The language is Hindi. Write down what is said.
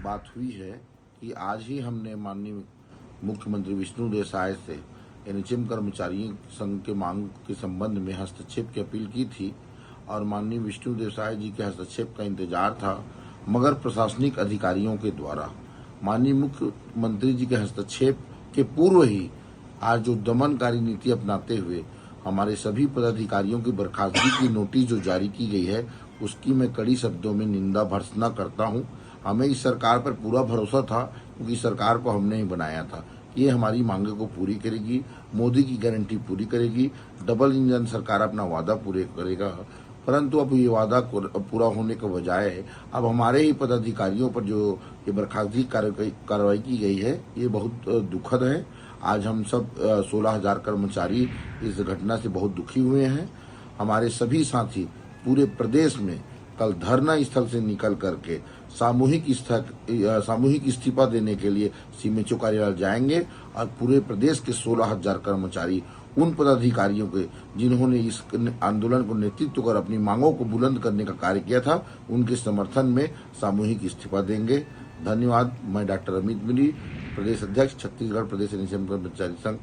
बात हुई है कि आज ही हमने माननीय मुख्यमंत्री विष्णुदेव साय से एनएचएम कर्मचारियों संघ के मांग के संबंध में हस्तक्षेप की अपील की थी और माननीय विष्णुदेव साय जी के हस्तक्षेप का इंतजार था, मगर प्रशासनिक अधिकारियों के द्वारा माननीय मुख्यमंत्री जी के हस्तक्षेप के पूर्व ही आज जो दमनकारी नीति अपनाते हुए हमारे सभी पदाधिकारियों की बर्खास्तगी की नोटिस जो जारी की गई है, उसकी मैं कड़ी शब्दों में निंदा भर्त्सना करता हूं। हमें इस सरकार पर पूरा भरोसा था, क्योंकि सरकार को हमने ही बनाया था। ये हमारी मांगे को पूरी करेगी, मोदी की गारंटी पूरी करेगी, डबल इंजन सरकार अपना वादा पूरे करेगा। परंतु अब ये वादा पूरा होने के बजाय अब हमारे ही पदाधिकारियों पर जो ये बर्खास्तगी कार्रवाई की गई है, ये बहुत दुखद है। आज हम सब 16,000 कर्मचारी इस घटना से बहुत दुखी हुए हैं। हमारे सभी साथी पूरे प्रदेश में कल धरना स्थल से निकल करके सामूहिक इस्तीफा देने के लिए सीएमएचओ कार्यालय जाएंगे और पूरे प्रदेश के 16,000 कर्मचारी उन पदाधिकारियों के जिन्होंने इस आंदोलन को नेतृत्व कर अपनी मांगों को बुलंद करने का कार्य किया था, उनके समर्थन में सामूहिक इस्तीफा देंगे। धन्यवाद। मैं डॉक्टर अमित मिनी, प्रदेश अध्यक्ष, छत्तीसगढ़ प्रदेश एनएचएम कर्मचारी संघ।